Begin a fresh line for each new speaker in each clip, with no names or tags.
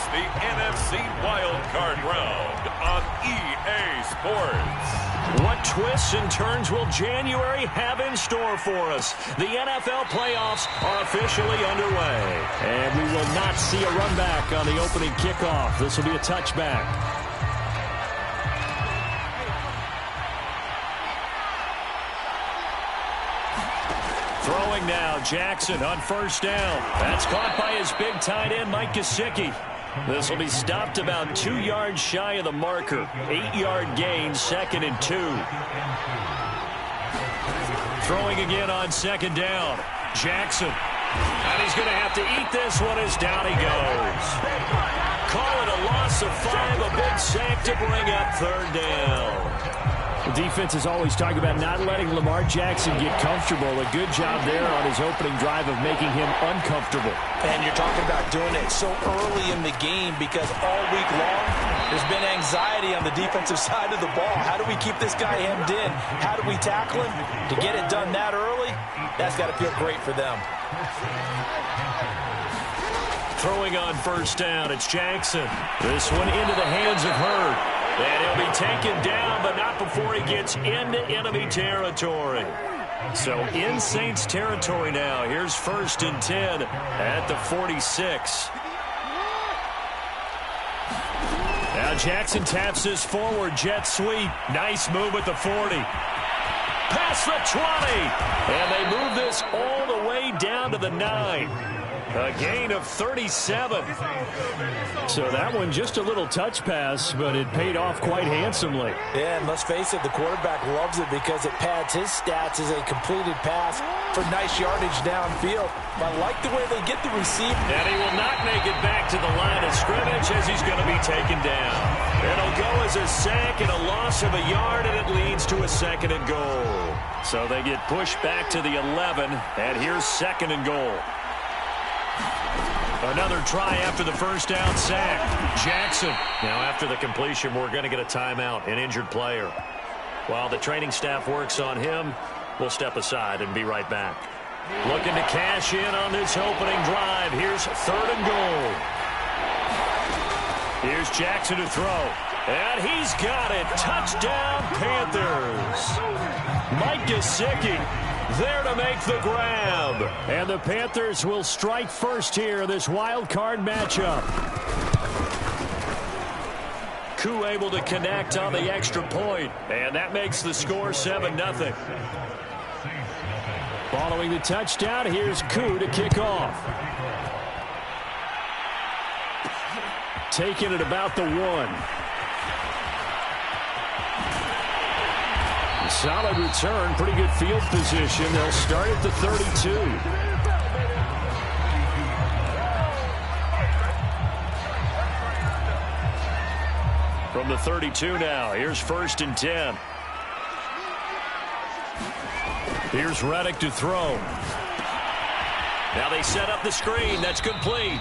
It's the NFC Wild Card Round on EA Sports.
What twists and turns will January have in store for us? The NFL playoffs are officially underway. And we will not see a run back on the opening kickoff. This will be a touchback. Throwing now, Jackson on first down. That's caught by his big tight end, Mike Gesicki. This will be stopped about 2 yards shy of the marker. 8-yard gain, 2nd and 2. Throwing again on second down. Jackson. And he's going to have to eat this one as down he goes. Call it a loss of 5, a big sack to bring up third down. The defense is always talking about not letting Lamar Jackson get comfortable. A good job there on his opening drive of making him uncomfortable.
And you're talking about doing it so early in the game because all week long there's been anxiety on the defensive side of the ball. How do we keep this guy hemmed in? How do we tackle him? To get it done that early, that's got to feel great for them.
Throwing on first down, it's Jackson. This one into the hands of Hurd. And he'll be taken down, but not before he gets into enemy territory. So in Saints territory now. Here's 1st and 10 at the 46. Now Jackson taps this forward jet sweep. Nice move at the 40. Past the 20. And they move this all the way down to the 9. A gain of 37. So that one just a little touch pass, but it paid off quite handsomely.
Yeah, and let's face it, the quarterback loves it because it pads his stats as a completed pass for nice yardage downfield. I like the way they get the receiver.
And he will not make it back to the line of scrimmage as he's going to be taken down. It'll go as a sack and a loss of a yard, and it leads to a 2nd and goal. So they get pushed back to the 11, and here's 2nd and goal. Another try after the first down sack. Jackson. Now after the completion, we're going to get a timeout, an injured player. While the training staff works on him, we'll step aside and be right back. Looking to cash in on this opening drive. Here's 3rd and goal. Here's Jackson to throw. And he's got it. Touchdown, Panthers. Mike Gesicki there to make the grab. And the Panthers will strike first here in this wild card matchup. Koo able to connect on the extra point. And that makes the score 7-0. Following the touchdown, here's Koo to kick off. Taking it about the 1. Solid return, pretty good field position. They'll start at the 32. From the 32 now, here's 1st and 10. Here's Reddick to throw. Now they set up the screen. That's complete.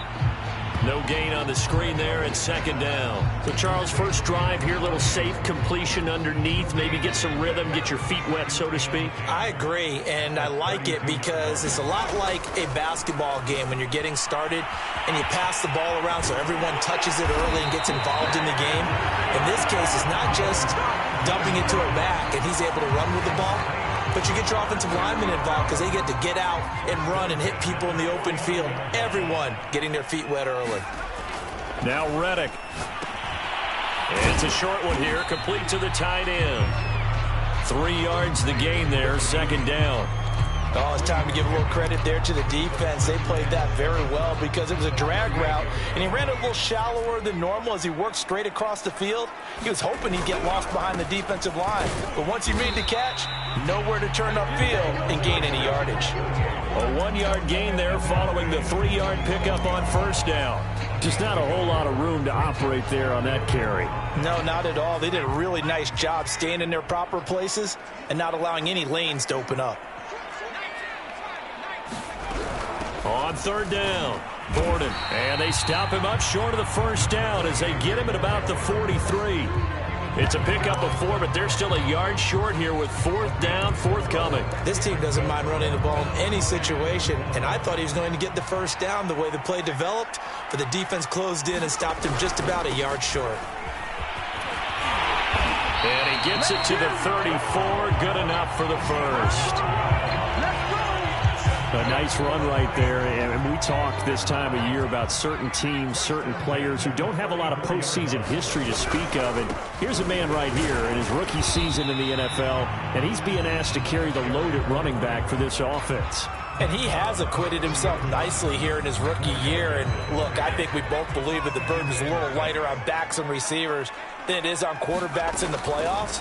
No gain on the screen there, and 2nd down. So, Charles, first drive here, little safe completion underneath. Maybe get some rhythm, get your feet wet, so to speak.
I agree, and I like it because it's a lot like a basketball game when you're getting started and you pass the ball around so everyone touches it early and gets involved in the game. In this case, it's not just dumping it to a back and he's able to run with the ball, but you get your offensive linemen involved because they get to get out and run and hit people in the open field. Everyone getting their feet wet early.
Now Reddick. It's a short one here, complete to the tight end. 3 yards the gain there, 2nd down.
Oh, it's time to give a little credit there to the defense. They played that very well because it was a drag route, and he ran it a little shallower than normal as he worked straight across the field. He was hoping he'd get lost behind the defensive line, but once he made the catch, nowhere to turn upfield and gain any yardage.
A 1-yard gain there following the 3-yard pickup on first down. Just not a whole lot of room to operate there on that carry.
No, not at all. They did a really nice job staying in their proper places and not allowing any lanes to open up.
On 3rd down, Borden. And they stop him up short of the first down as they get him at about the 43. It's a pickup of 4, but they're still a yard short here with 4th down, forthcoming.
This team doesn't mind running the ball in any situation, and I thought he was going to get the first down the way the play developed, but the defense closed in and stopped him just about a yard short.
And he gets it to the 34. Good enough for the first. A nice run right there, and we talk this time of year about certain teams, certain players who don't have a lot of postseason history to speak of. And here's a man right here in his rookie season in the NFL, and he's being asked to carry the load at running back for this offense.
And he has acquitted himself nicely here in his rookie year. And look, I think we both believe that the burden is a little lighter on backs and receivers than it is on quarterbacks in the playoffs.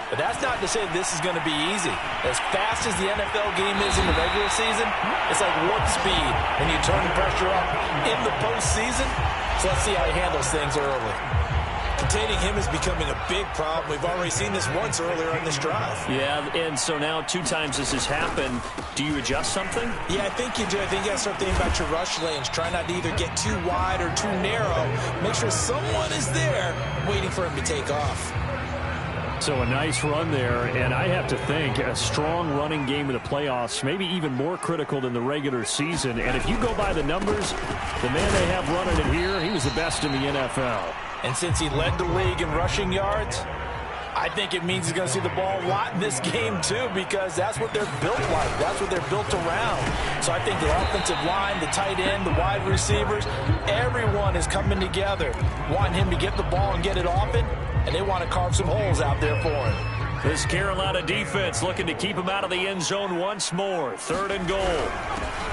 But that's not to say this is going to be easy. As fast as the NFL game is in the regular season, it's like warp speed when you turn the pressure up in the postseason. So let's see how he handles things early. Containing him is becoming a big problem. We've already seen this once earlier on this drive.
Yeah, and so now 2 times this has happened. Do you adjust something?
Yeah, I think you do. I think you got to start thinking about your rush lanes. Try not to either get too wide or too narrow. Make sure someone is there waiting for him to take off.
So a nice run there, and I have to think a strong running game in the playoffs, maybe even more critical than the regular season. And if you go by the numbers, the man they have running it here, he was the best in the NFL.
And since he led the league in rushing yards, I think it means he's going to see the ball a lot in this game too, because that's what they're built like. That's what they're built around. So I think the offensive line, the tight end, the wide receivers, everyone is coming together, wanting him to get the ball and get it often, and they want to carve some holes out there for him.
This Carolina defense looking to keep him out of the end zone once more. 3rd and goal.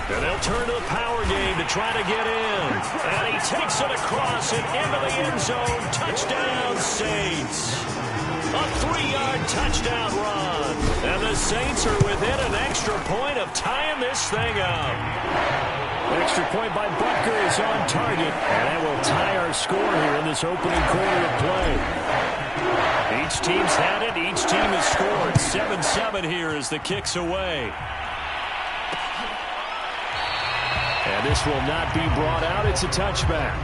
And they'll turn to the power game to try to get in. And he takes it across and into the end zone. Touchdown, Saints. A 3-yard touchdown run. And the Saints are within an extra point of tying this thing up. Extra point by Butker is on target. And that will tie our score here in this opening quarter of play. Each team's had it. Each team has scored. 7-7 here as the kick's away. And this will not be brought out. It's a touchback.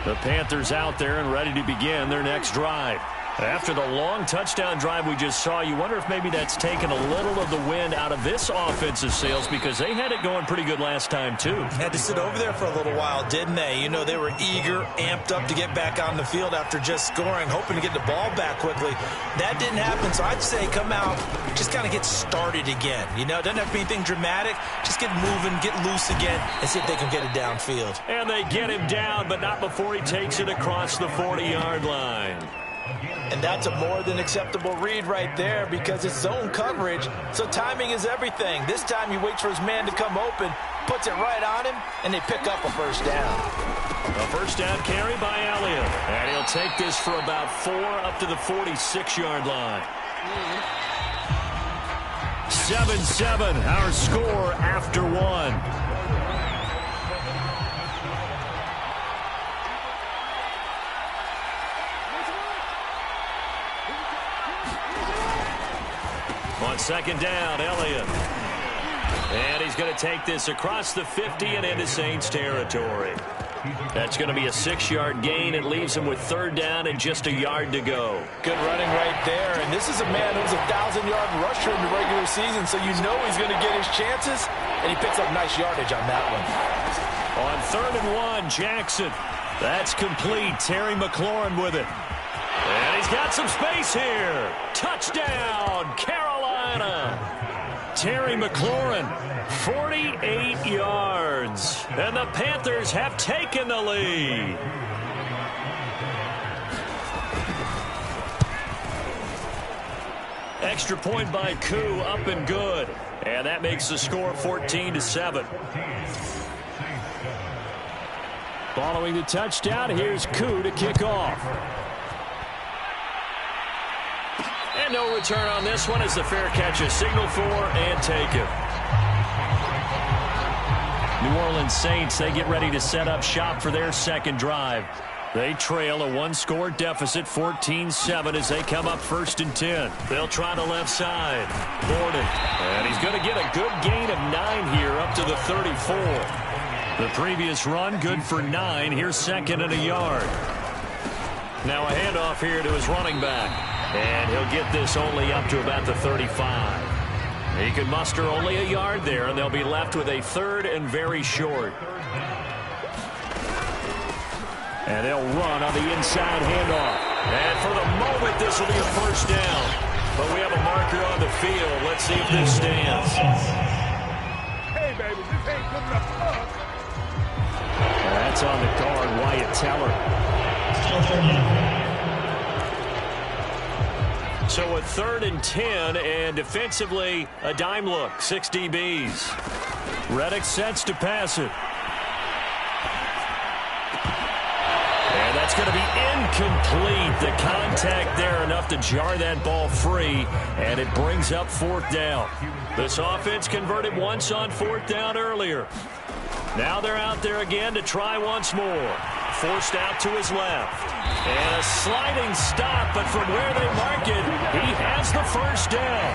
The Panthers out there and ready to begin their next drive. After the long touchdown drive we just saw, you wonder if maybe that's taken a little of the wind out of this offensive sails, because they had it going pretty good last time too.
Had to sit over there for a little while, didn't they? You know, they were eager, amped up to get back on the field after just scoring, hoping to get the ball back quickly. That didn't happen, so I'd say come out, just kind of get started again. You know, it doesn't have to be anything dramatic. Just get moving, get loose again, and see if they can get it downfield.
And they get him down, but not before he takes it across the 40-yard line.
And that's a more than acceptable read right there, because it's zone coverage, so timing is everything. This time he waits for his man to come open, puts it right on him, and they pick up a first down.
A first down carry by Elliott. And he'll take this for about 4 up to the 46-yard line. 7-7, our score after 1. On 2nd down, Elliott. And he's going to take this across the 50 and into Saints territory. That's going to be a 6-yard gain. It leaves him with 3rd down and just a yard to go.
Good running right there. And this is a man who's a 1,000-yard rusher in the regular season, so you know he's going to get his chances. And he picks up nice yardage on that one.
On 3rd and 1, Jackson. That's complete. Terry McLaurin with it. And he's got some space here. Touchdown, Carolina. Terry McLaurin, 48 yards. And the Panthers have taken the lead. Extra point by Koo, up and good. And that makes the score 14-7. Following the touchdown, here's Koo to kick off. And no return on this one as the fair catch is signaled for and taken. New Orleans Saints, they get ready to set up shop for their second drive. They trail a 1-score deficit, 14-7, as they come up 1st and 10. They'll try the left side. Gordon. And he's going to get a good gain of 9 here up to the 34. The previous run, good for 9. Here's 2nd and a yard. Now a handoff here to his running back. And he'll get this only up to about the 35. He could muster only a yard there, and they'll be left with a third and very short. And they'll run on the inside handoff. And for the moment, this will be a first down. But we have a marker on the field. Let's see if this stands.
Hey, baby, this ain't good enough for us.
That's on the guard, Wyatt Teller. So a 3rd and 10, and defensively, a dime look, 6 DBs. Reddick sets to pass it. And that's going to be incomplete. The contact there enough to jar that ball free, and it brings up 4th down. This offense converted once on 4th down earlier. Now they're out there again to try once more. Forced out to his left. And a sliding stop, but from where they mark it, he has the first down.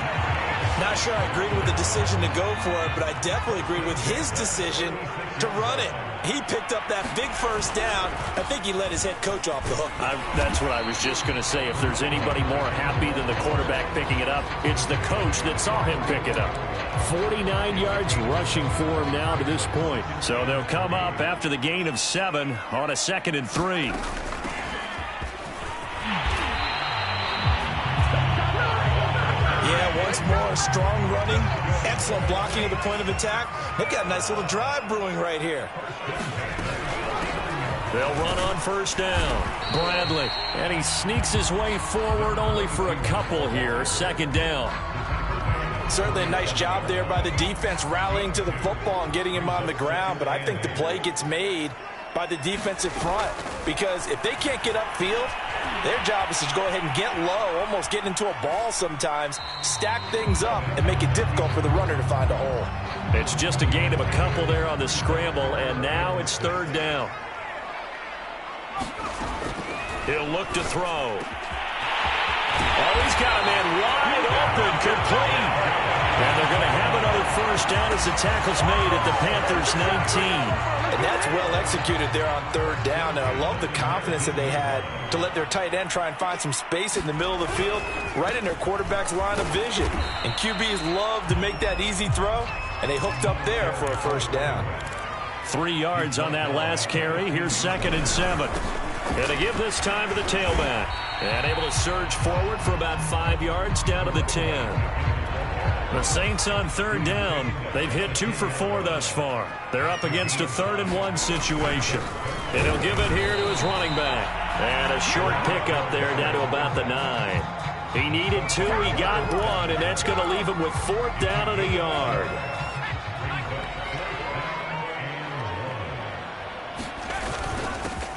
Not sure I agreed with the decision to go for it, but I definitely agreed with his decision to run it. He picked up that big first down. I think he let his head coach off the hook.
That's what I was just going to say. If there's anybody more happy than the quarterback picking it up, it's the coach that saw him pick it up. 49 yards rushing for him now to this point. So they'll come up after the gain of 7 on a 2nd and 3.
Yeah, once more, strong running, excellent blocking at the point of attack. They've got a nice little drive brewing right here.
They'll run on first down. Bradley, and he sneaks his way forward only for a couple here. 2nd down.
Certainly a nice job there by the defense rallying to the football and getting him on the ground, but I think the play gets made by the defensive front, because if they can't get upfield, their job is to go ahead and get low, almost get into a ball sometimes, stack things up, and make it difficult for the runner to find a hole.
It's just a gain of a couple there on the scramble, and now it's 3rd down. He'll look to throw. Oh, he's got a man wide open, complete. And they're going to have another first down as the tackle's made at the Panthers' 19.
And that's well executed there on 3rd down, and I love the confidence that they had to let their tight end try and find some space in the middle of the field, right in their quarterback's line of vision. And QBs love to make that easy throw, and they hooked up there for a first down.
3 yards on that last carry. Here's 2nd and 7. And they give this time to the tailback. And able to surge forward for about 5 yards down to the 10. The Saints on 3rd down. They've hit 2 for 4 thus far. They're up against a 3rd and 1 situation. And he'll give it here to his running back. And a short pickup there down to about the 9. He needed 2, he got 1, and that's going to leave him with 4th down and a yard.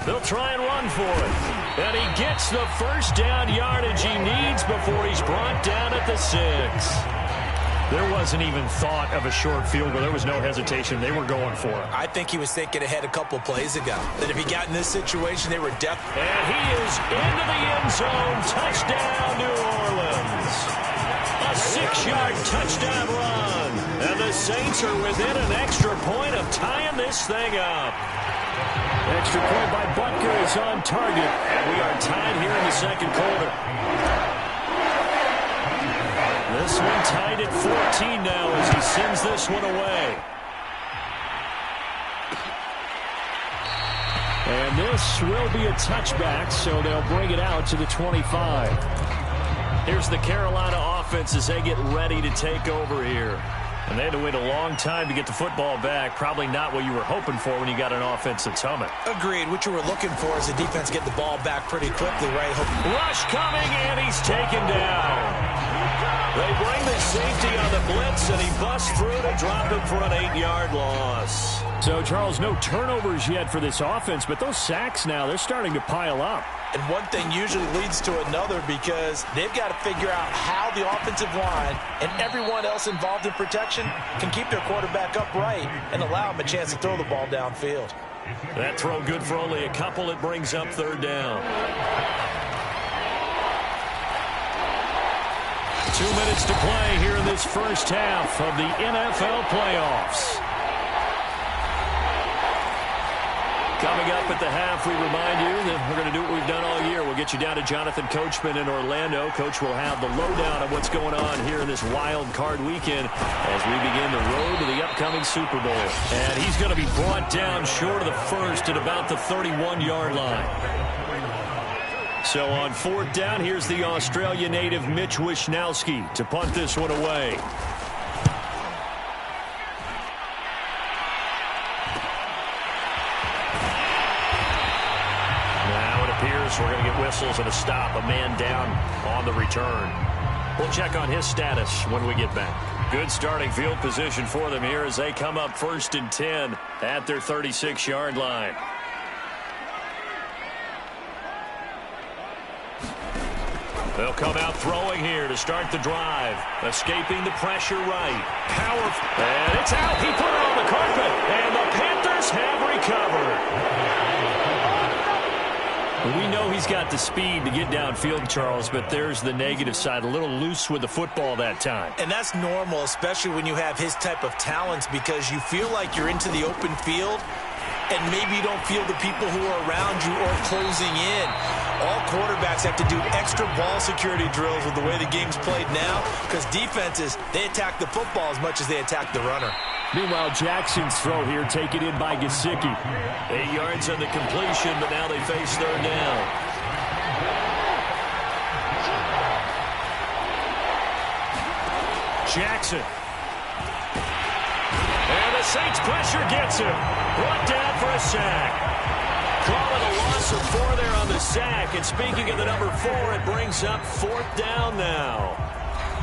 They'll try and run for it. And he gets the first down yardage he needs before he's brought down at the 6. There wasn't even thought of a short field goal. There was no hesitation. They were going for it.
I think he was thinking ahead a couple plays ago that if he got in this situation, they were definitely.
And he is into the end zone. Touchdown, New Orleans. A 6-yard touchdown run. And the Saints are within an extra point of tying this thing up. Extra point by Butker is on target. And we are tied here in the 2nd quarter. This one tied at 14 now as he sends this one away. And this will be a touchback, so they'll bring it out to the 25. Here's the Carolina offense as they get ready to take over here. And they had to wait a long time to get the football back. Probably not what you were hoping for when you got an offense that's humming.
Agreed. What you were looking for is the defense get the ball back pretty quickly, right?
Rush coming, and he's taken down. They bring the safety on the blitz, and he busts through to drop him for an 8-yard loss. So, Charles, no turnovers yet for this offense, but those sacks now, they're starting to pile up.
And one thing usually leads to another because they've got to figure out how the offensive line and everyone else involved in protection can keep their quarterback upright and allow him a chance to throw the ball downfield.
That throw good for only a couple. It brings up 3rd down. 2 minutes to play here in this first half of the NFL playoffs. Coming up at the half, we remind you that we're going to do what we've done all year. We'll get you down to Jonathan Coachman in Orlando. Coach will have the lowdown of what's going on here in this wild card weekend as we begin the road to the upcoming Super Bowl. And he's going to be brought down short of the first at about the 31-yard line. So on 4th down, here's the Australia native Mitch Wishnowsky to punt this one away. We're going to get whistles and a stop. A man down on the return. We'll check on his status when we get back. Good starting field position for them here as they come up 1st and 10 at their 36-yard line. They'll come out throwing here to start the drive. Escaping the pressure right. Powerful. And it's out. He put it on the carpet. And the Panthers have recovered. We know he's got the speed to get downfield, Charles, but there's the negative side. A little loose with the football that time.
And that's normal, especially when you have his type of talents, because you feel like you're into the open field and maybe you don't feel the people who are around you or closing in. All quarterbacks have to do extra ball security drills with the way the game's played now, because defenses, they attack the football as much as they attack the runner.
Meanwhile, Jackson's throw here taken in by Gesicki. 8 yards on the completion, but now they face 3rd down. Jackson. And the Saints pressure gets him. Brought down for a sack. Call it a loss of 4 there on the sack. And speaking of the number 4, it brings up 4th down now.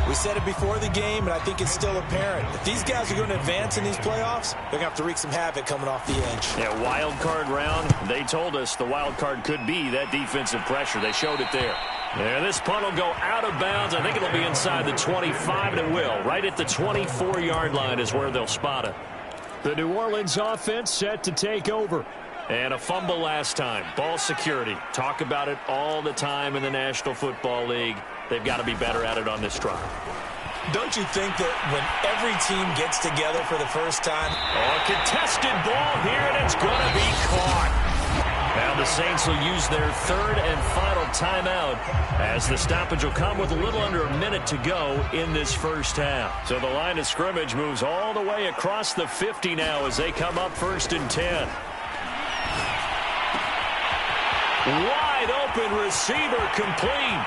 We said it before the game, and I think it's still apparent. If these guys are going to advance in these playoffs, they're going to have to wreak some havoc coming off the edge.
Yeah, wild card round. They told us the wild card could be that defensive pressure. They showed it there. Yeah, this punt will go out of bounds. I think it'll be inside the 25, and it will. Right at the 24-yard line is where they'll spot it. The New Orleans offense set to take over. And a fumble last time. Ball security. Talk about it all the time in the National Football League. They've got to be better at it on this drive.
Don't you think that when every team gets together for the first time?
Oh, a contested ball here, and it's going to be caught. Now the Saints will use their 3rd and final timeout as the stoppage will come with a little under a minute to go in this first half. So the line of scrimmage moves all the way across the 50 now as they come up 1st and 10. Wide open receiver complete.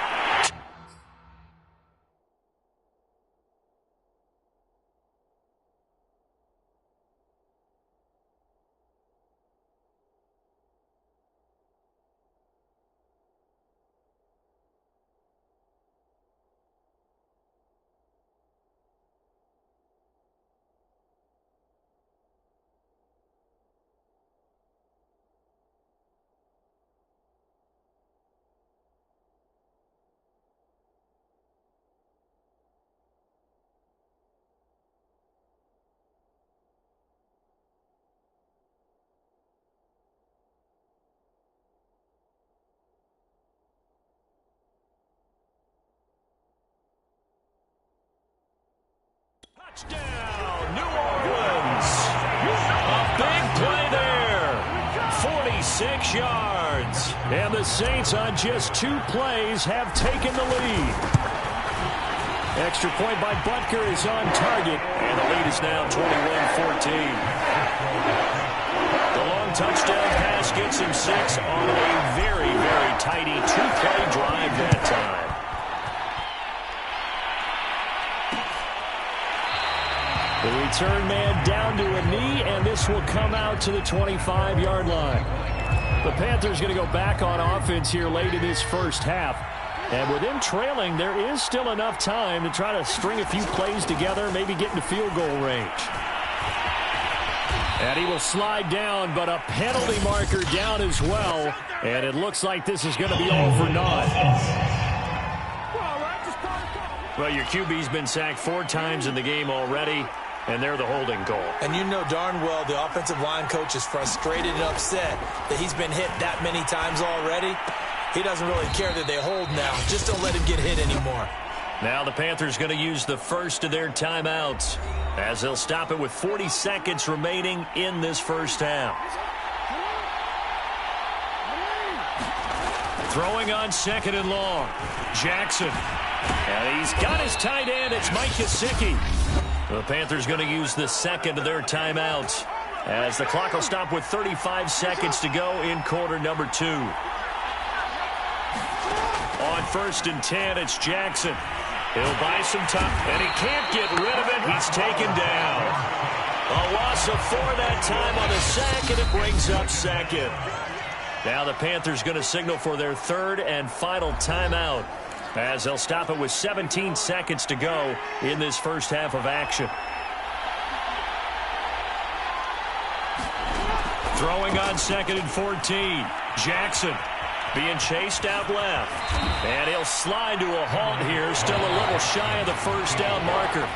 Touchdown, New Orleans. A big play there. 46 yards. And the Saints on just 2 plays have taken the lead. Extra point by Butker is on target. And the lead is now 21-14. The long touchdown pass gets him 6 on a very, very tidy 2-play drive that time. The return man down to a knee, and this will come out to the 25-yard line. The Panthers going to go back on offense here late in this first half. And with them trailing, there is still enough time to try to string a few plays together, maybe get into field goal range. And he will slide down, but a penalty marker down as well. And it looks like this is going to be all for naught. Well, your QB's been sacked 4 times in the game already. And they're the holding goal.
And you know darn well the offensive line coach is frustrated and upset that he's been hit that many times already. He doesn't really care that they hold now. Just don't let him get hit anymore.
Now the Panthers going to use the first of their timeouts as they'll stop it with 40 seconds remaining in this first half. Throwing on 2nd and long. Jackson. And he's got his tight end. It's Mike Gesicki. The Panthers going to use the second of their timeouts, as the clock will stop with 35 seconds to go in quarter number 2. On 1st and 10, it's Jackson. He'll buy some time, and he can't get rid of it. He's taken down. A loss of 4 that time on the sack, and it brings up 2nd. Now the Panthers going to signal for their 3rd and final timeout, as they'll stop it with 17 seconds to go in this first half of action. Throwing on 2nd and 14. Jackson being chased out left. And he'll slide to a halt here, still a little shy of the first down marker.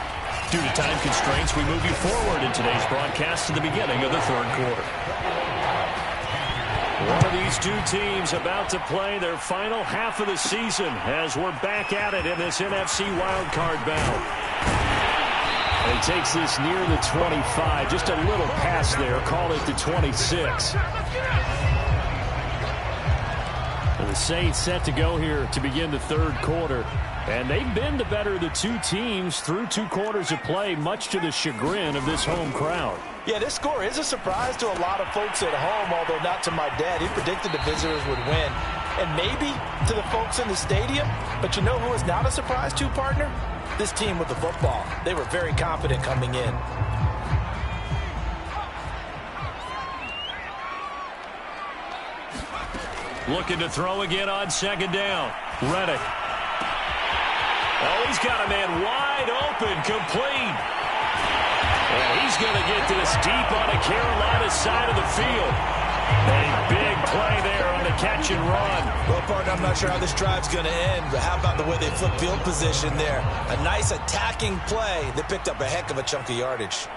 Due to time constraints, we move you forward in today's broadcast to the beginning of the 3rd quarter. One of these two teams about to play their final half of the season as we're back at it in this NFC wildcard bout. And he takes this near the 25, just a little past there, call it the 26. And the Saints set to go here to begin the 3rd quarter. And they've been the better of the two teams through 2 quarters of play, much to the chagrin of this home crowd.
Yeah, this score is a surprise to a lot of folks at home, although not to my dad. He predicted the visitors would win. And maybe to the folks in the stadium. But you know who is not a surprise to, partner? This team with the football. They were very confident coming in.
Looking to throw again on 2nd down. Reddick. Oh, he's got a man wide open, complete. And he's going to get this deep on the Carolina side of the field. A big play there on the catch and run.
Well, partner, I'm not sure how this drive's going to end, but how about the way they flip field position there? A nice attacking play that picked up a heck of a chunk of yardage.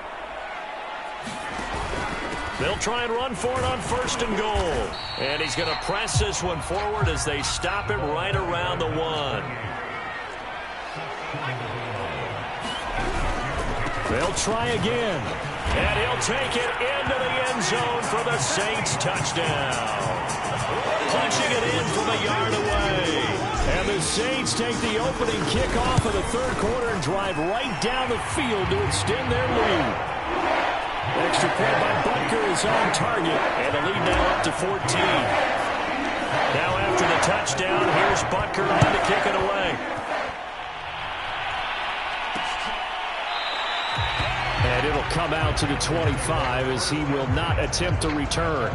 They'll try and run for it on 1st and goal. And he's going to press this one forward as they stop it right around the 1. They'll try again. And he'll take it into the end zone for the Saints touchdown. Punching it in from a yard away. And the Saints take the opening kickoff of the 3rd quarter and drive right down the field to extend their lead. Extra point by Butker is on target. And the lead now up to 14. Now after the touchdown, here's Butker on to kick it away. And it'll come out to the 25 as he will not attempt to return.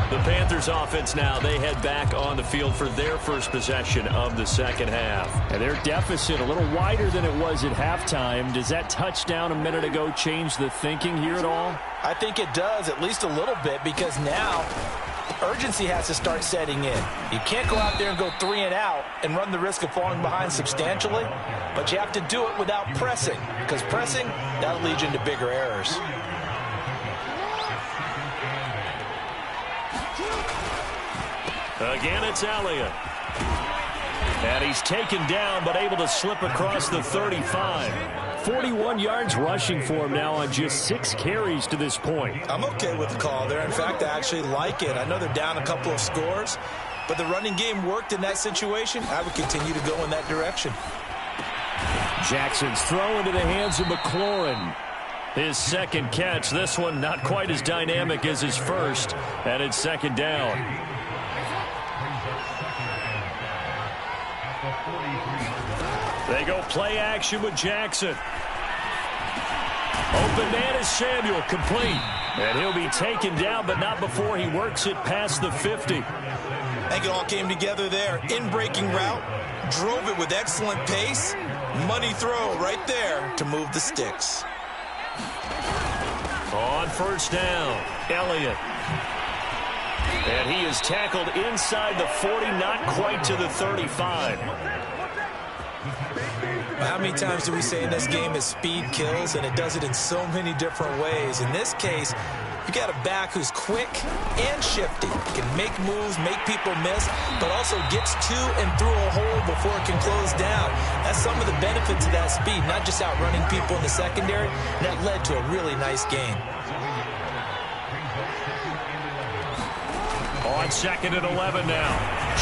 The Panthers offense now, they head back on the field for their first possession of the 2nd half.
And their deficit a little wider than it was at halftime. Does that touchdown a minute ago change the thinking here at all?
I think it does, at least a little bit, because now urgency has to start setting in. You can't go out there and go 3 and out and run the risk of falling behind substantially, but you have to do it without pressing, because pressing, that'll lead you into bigger errors.
Again, it's Elliott. And he's taken down, but able to slip across the 35.
41 yards rushing for him now on just 6 carries to this point.
I'm okay with the call there. In fact, I actually like it. I know they're down a couple of scores, but the running game worked in that situation. I would continue to go in that direction.
Jackson's throw into the hands of McLaurin.
His 2nd catch, this one not quite as dynamic as his first, and it's 2nd down. They go play action with Jackson. Open man is Samuel, complete. And he'll be taken down, but not before he works it past the 50.
I think it all came together there. In-breaking route, drove it with excellent pace. Money throw right there to move the sticks.
On 1st down, Elliott. And he is tackled inside the 40, not quite to the 35.
How many times do we say in this game that speed kills, and it does it in so many different ways? In this case, you got a back who's quick and shifty, can make moves, make people miss, but also gets to and through a hole before it can close down. That's some of the benefits of that speed, not just outrunning people in the secondary. And that led to a really nice game.
On 2nd and 11 now.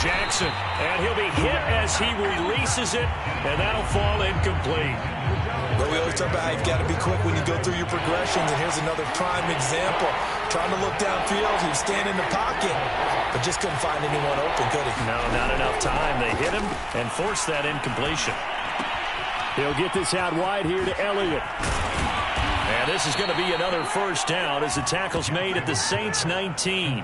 Jackson, and he'll be hit as he releases it, and that'll fall incomplete.
But we always talk about how you've got to be quick when you go through your progressions, and here's another prime example. Trying to look downfield, he was standing in the pocket, but just couldn't find anyone open, could he?
No, not enough time. They hit him and forced that incompletion.
He'll get this out wide here to Elliott.
And this is going to be another first down as the tackle's made at the Saints 19.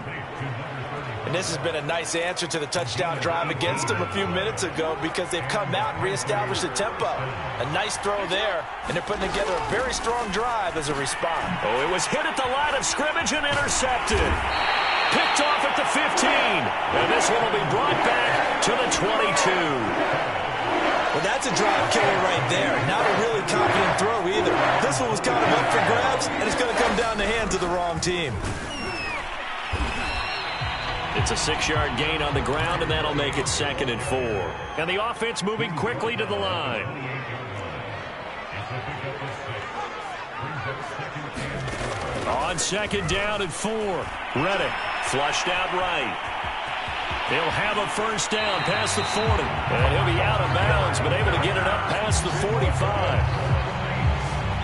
And this has been a nice answer to the touchdown drive against them a few minutes ago because they've come out and reestablished the tempo. A nice throw there, and they're putting together a very strong drive as a response.
Oh, it was hit at the line of scrimmage and intercepted. Picked off at the 15. And this one will be brought back to the 22.
Well, that's a drive killer right there. Not a really confident throw either. This one was kind of up for grabs, and it's going to come down the hands of the wrong team.
It's a 6-yard gain on the ground, and that'll make it 2nd and 4. And the offense moving quickly to the line. On 2nd down and 4. Reddick flushed out right. He'll have a first down past the 40. And he'll be out of bounds, but able to get it up past the 45.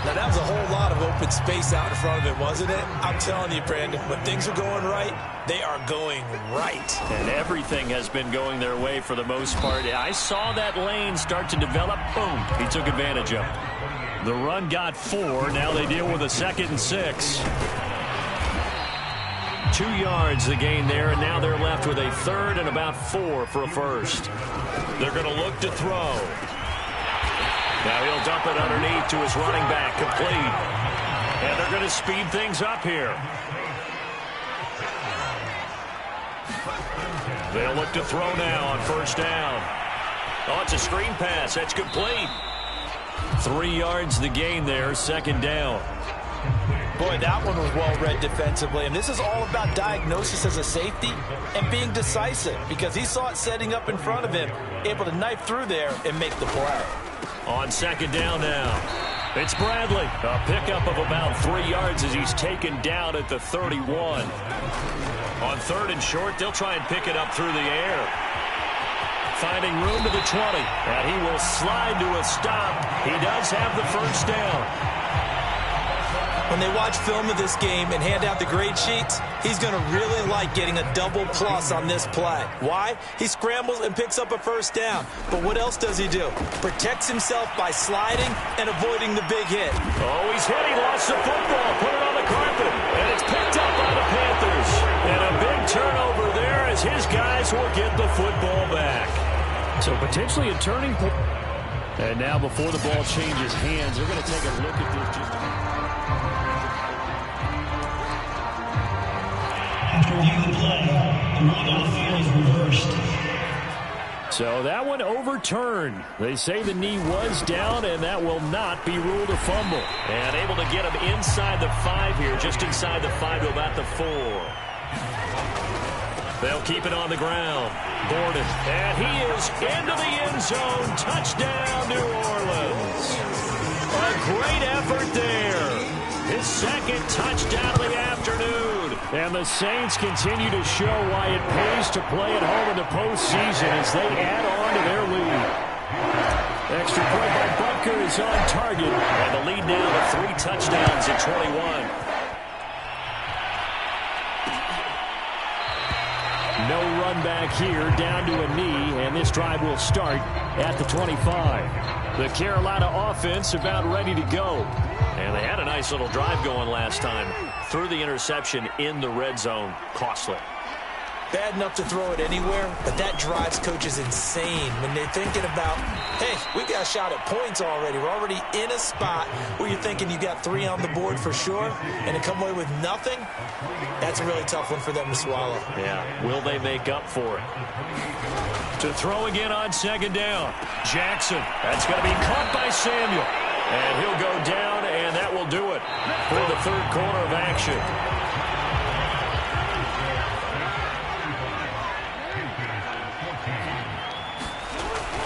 Now, that was a whole lot of open space out in front of it, wasn't it? I'm telling you, Brandon, when things are going right, they are going right.
And everything has been going their way for the most part. I saw that lane start to develop. Boom. He took advantage of it. The run got 4. Now they deal with a 2nd and 6. 2 yards the gain there, and now they're left with a 3rd and about 4 for a first. They're going to look to throw. Now he'll dump it underneath to his running back, complete. And they're going to speed things up here. They'll look to throw now on first down. Oh, it's a screen pass. That's complete. 3 yards the gain there, 2nd down.
Boy, that one was well read defensively. And this is all about diagnosis as a safety and being decisive because he saw it setting up in front of him, able to knife through there and make the play.
On 2nd down now. It's Bradley. A pickup of about 3 yards as he's taken down at the 31. On 3rd and short, they'll try and pick it up through the air. Finding room to the 20. And he will slide to a stop. He does have the first down.
When they watch film of this game and hand out the grade sheets, he's going to really like getting a double plus on this play. Why? He scrambles and picks up a first down. But what else does he do? Protects himself by sliding and avoiding the big hit.
Oh, he's hit. He lost the football. Put it on the carpet. And it's picked up by the Panthers. And a big turnover there as his guys will get the football back.
So potentially a turning point. And now before the ball changes hands, they're going to take a look at this just
After reviewing the play, the ruling on the field is reversed.
So that one overturned. They say the knee was down, and that will not be ruled a fumble.
And able to get him inside the 5 here, just inside the 5 to about the 4. They'll keep it on the ground. Gordon, and he is into the end zone. Touchdown, New Orleans. A great effort there. His 2nd touchdown of the afternoon.
And the Saints continue to show why it pays to play at home in the postseason as they add on to their lead. Extra point by Butker is on target.
And the lead now to 3 touchdowns at 21.
No run back here, down to a knee, and this drive will start at the 25. The Carolina offense about ready to go.
And they had a nice little drive going last time. Threw the interception in the red zone. Costly.
Bad enough to throw it anywhere, but that drives coaches insane when they're thinking about, hey, we got a shot at points already. We're already in a spot where you're thinking you got 3 on the board for sure, and to come away with nothing, that's a really tough one for them to swallow.
Yeah, will they make up for it? To throw again on 2nd down. Jackson, that's going to be caught by Samuel. And he'll go down, and that will do it for the 3rd quarter of action.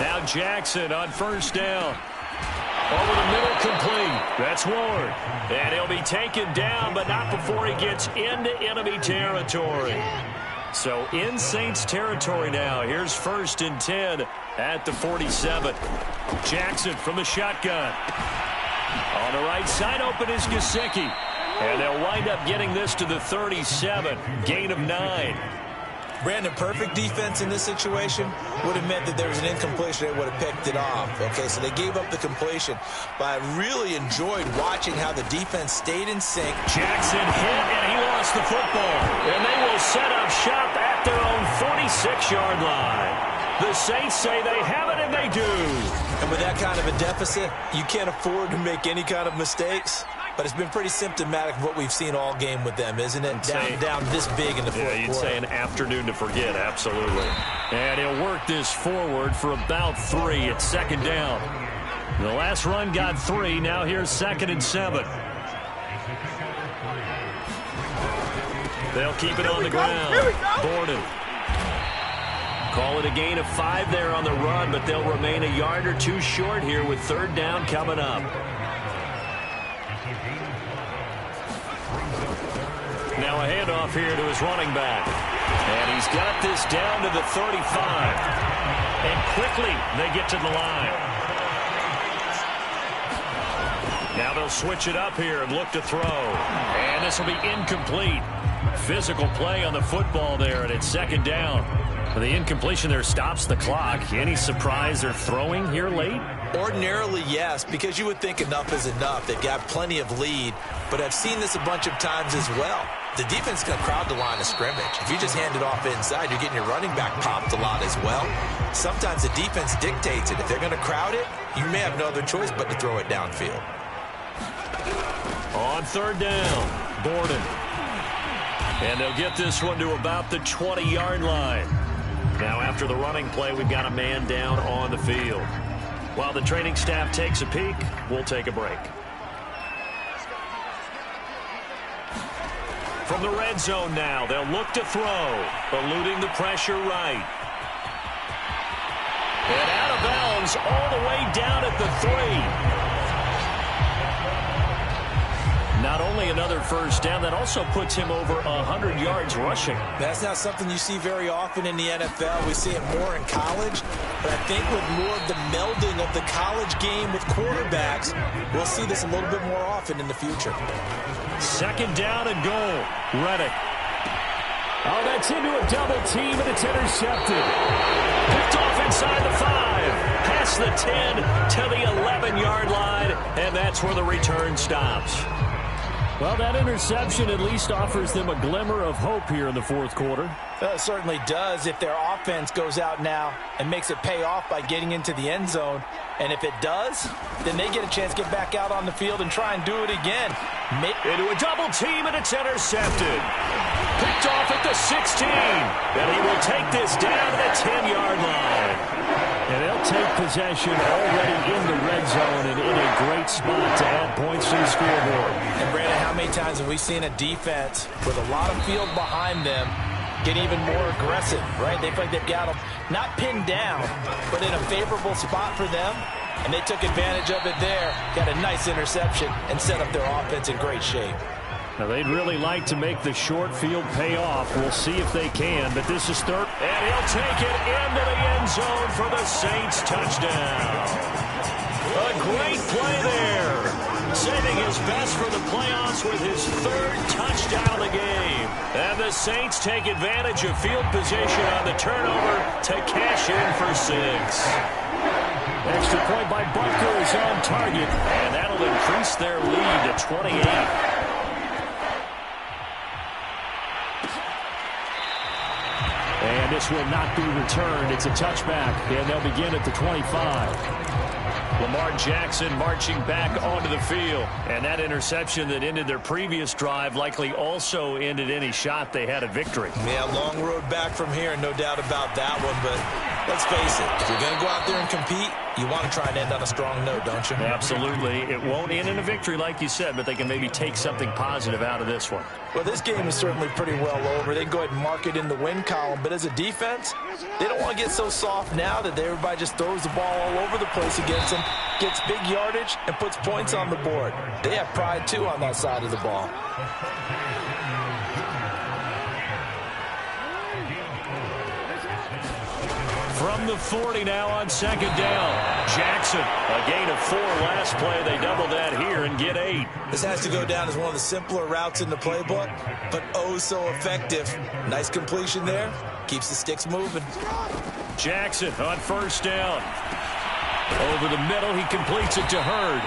Now Jackson on first down. Over the middle, complete. That's Ward. And he'll be taken down, but not before he gets into enemy territory. So in Saints territory now. Here's 1st and 10 at the 47. Jackson from the shotgun. On the right side, open is Gesicki. And they'll wind up getting this to the 37. Gain of 9.
Brandon, perfect defense in this situation would have meant that there was an incompletion. They would have picked it off. Okay, so they gave up the completion. But I really enjoyed watching how the defense stayed in sync.
Jackson hit, and he lost the football. And they will set up shop at their own 46-yard line. The Saints say they have it, and they do.
And with that kind of a deficit, you can't afford to make any kind of mistakes. But it's been pretty symptomatic of what we've seen all game with them, isn't it? Down this big in the fourth quarter.
Yeah, you'd say an afternoon to forget, absolutely. And he'll work this forward for about 3. It's 2nd down. The last run got 3. Now here's 2nd and 7. They'll keep it on the ground. Borden. Call it a gain of 5 there on the run, but they'll remain a yard or 2 short here with 3rd down coming up. Now a handoff here to his running back. And he's got this down to the 35. And quickly they get to the line. Now they'll switch it up here and look to throw. And this will be incomplete. Physical play on the football there, and it's 2nd down. The incompletion there stops the clock. Any surprise they're throwing here late?
Ordinarily, yes, because you would think enough is enough. They've got plenty of lead, but I've seen this a bunch of times as well. The defense is going to crowd the line of scrimmage. If you just hand it off inside, you're getting your running back popped a lot as well. Sometimes the defense dictates it. If they're going to crowd it, you may have no other choice but to throw it downfield.
On 3rd down, Borden. And they'll get this one to about the 20-yard line. Now after the running play, we've got a man down on the field. While the training staff takes a peek, we'll take a break. From the red zone now, they'll look to throw, eluding the pressure right. And out of bounds all the way down at the 3. Not only another 1st down, that also puts him over 100 yards rushing.
That's not something you see very often in the NFL. We see it more in college. But I think with more of the melding of the college game with quarterbacks, we'll see this a little bit more often in the future.
2nd down and goal. Reddick.
Oh, that's into a double team, and it's intercepted.
Picked off inside the 5. Past the 10 to the 11-yard line, and that's where the return stops.
Well, that interception at least offers them a glimmer of hope here in the 4th quarter.
It certainly does if their offense goes out now and makes it pay off by getting into the end zone. And if it does, then they get a chance to get back out on the field and try and do it again.
Into a double team, and it's intercepted. Picked off at the 16. And he will take this down to the 10-yard line.
And they'll take possession already in the red zone and in a great spot to add points to the scoreboard.
And, Brandon, how many times have we seen a defense with a lot of field behind them get even more aggressive, right? They feel like they've got them not pinned down, but in a favorable spot for them. And they took advantage of it there, got a nice interception, and set up their offense in great shape.
Now, they'd really like to make the short field pay off. We'll see if they can, but this is 3rd.
And he'll take it into the end zone for the Saints touchdown. A great play there. Saving his best for the playoffs with his 3rd touchdown of the game. And the Saints take advantage of field position on the turnover to cash in for 6.
Extra point by Butker is on target.
And that'll increase their lead to 28.
And this will not be returned. It's a touchback, and they'll begin at the 25.
Lamar Jackson marching back onto the field. And that interception that ended their previous drive likely also ended any shot they had at victory.
Yeah, long road back from here, no doubt about that one. But let's face it, if you're going to go out there and compete, you want to try and end on a strong note, don't you?
Absolutely. It won't end in a victory like you said, but they can maybe take something positive out of this one.
Well, this game is certainly pretty well over. They can go ahead and mark it in the win column. But as a defense, they don't want to get so soft now that everybody just throws the ball all over the place against them, gets big yardage, and puts points on the board. They have pride, too, on that side of the ball.
from the 40 now on second down. Jackson, a gain of 4 last play. They double that here and get 8.
This has to go down as one of the simpler routes in the playbook, but oh so effective. Nice completion there. Keeps the sticks moving.
Jackson on first down. Over the middle, he completes it to Hurd.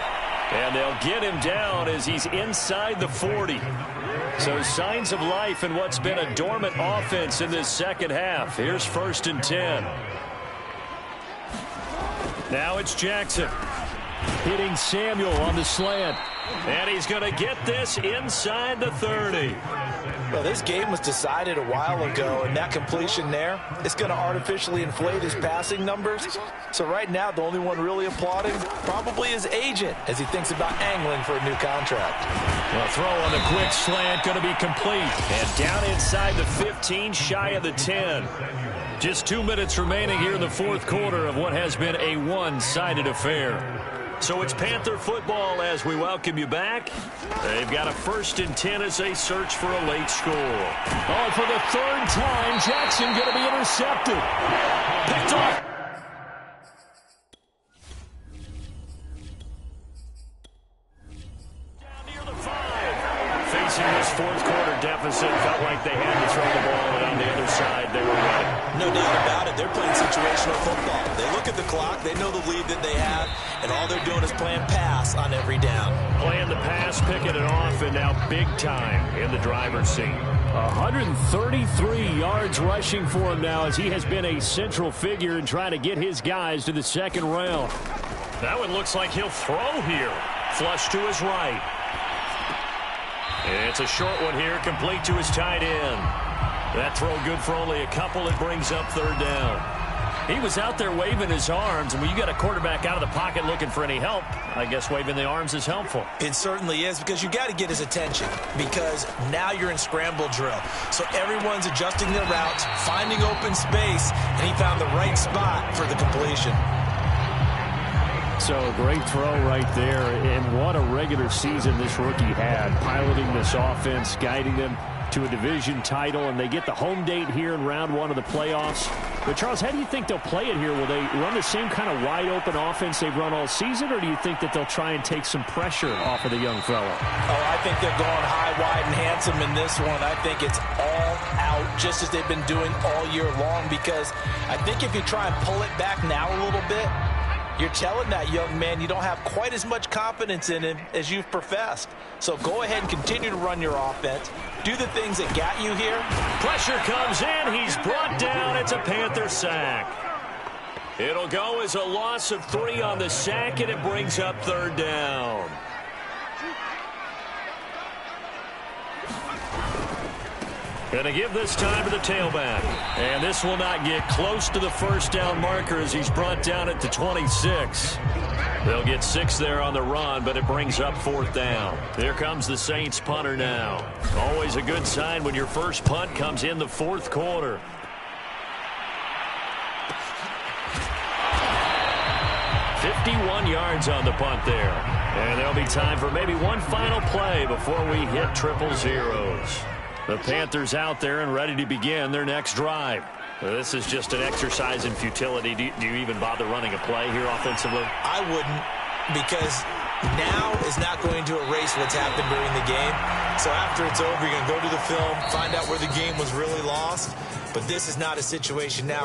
And they'll get him down as he's inside the 40. So signs of life in what's been a dormant offense in this second half. Here's 1st and 10. Now it's Jackson.
Hitting Samuel on the slant.
And he's going to get this inside the 30.
Well, this game was decided a while ago, and that completion there, it's going to artificially inflate his passing numbers. So right now, the only one really applauding probably his agent as he thinks about angling for a new contract.
Well, throw on the quick slant, going to be complete. And down inside the 15, shy of the 10. Just 2 minutes remaining here in the fourth quarter of what has been a one-sided affair. So it's Panther football as we welcome you back. They've got a 1st and 10 as they search for a late score.
Oh, for the 3rd time, Jackson going to be intercepted.
Picked off. Down near the 5. Facing this fourth quarter deficit, felt like they had to throw the ball, and on the other side, they were ready.
No doubt about it. They're playing situational football. They look at the clock. They know the lead that they have, and all they're doing is playing pass on every down.
Playing the pass, picking it off, and now big time in the driver's seat.
133 yards rushing for him now as he has been a central figure in trying to get his guys to the second round.
That one looks like he'll throw here. Flush to his right. It's a short one here, complete to his tight end. That throw good for only a couple. It brings up 3rd down. He was out there waving his arms, and when you got a quarterback out of the pocket looking for any help, I guess waving the arms is helpful.
It certainly is, because you got to get his attention, because now you're in scramble drill. So everyone's adjusting their routes, finding open space, and he found the right spot for the completion.
So a great throw right there, and what a regular season this rookie had, piloting this offense, guiding them to a division title, and they get the home date here in round 1 of the playoffs. But, Charles, how do you think they'll play it here? Will they run the same kind of wide-open offense they've run all season, or do you think that they'll try and take some pressure off of the young fella?
Oh, I think they're going high, wide, and handsome in this one. I think it's all out, just as they've been doing all year long, because I think if you try and pull it back now a little bit, you're telling that young man you don't have quite as much confidence in him as you've professed. So go ahead and continue to run your offense. Do the things that got you here.
Pressure comes in. He's brought down. It's a Panther sack. It'll go as a loss of 3 on the sack, and it brings up 3rd down. Going to give this time to the tailback. And this will not get close to the 1st down marker as he's brought down at the 26. They'll get 6 there on the run, but it brings up 4th down. Here comes the Saints punter now. Always a good sign when your first punt comes in the fourth quarter. "51 yards on the punt there. And there'll be time for maybe one final play before we hit 000. The Panthers out there and ready to begin their next drive. This is just an exercise in futility. Do you even bother running a play here offensively?
I wouldn't, because now is not going to erase what's happened during the game. So after it's over, you're going to go to the film, find out where the game was really lost. But this is not a situation now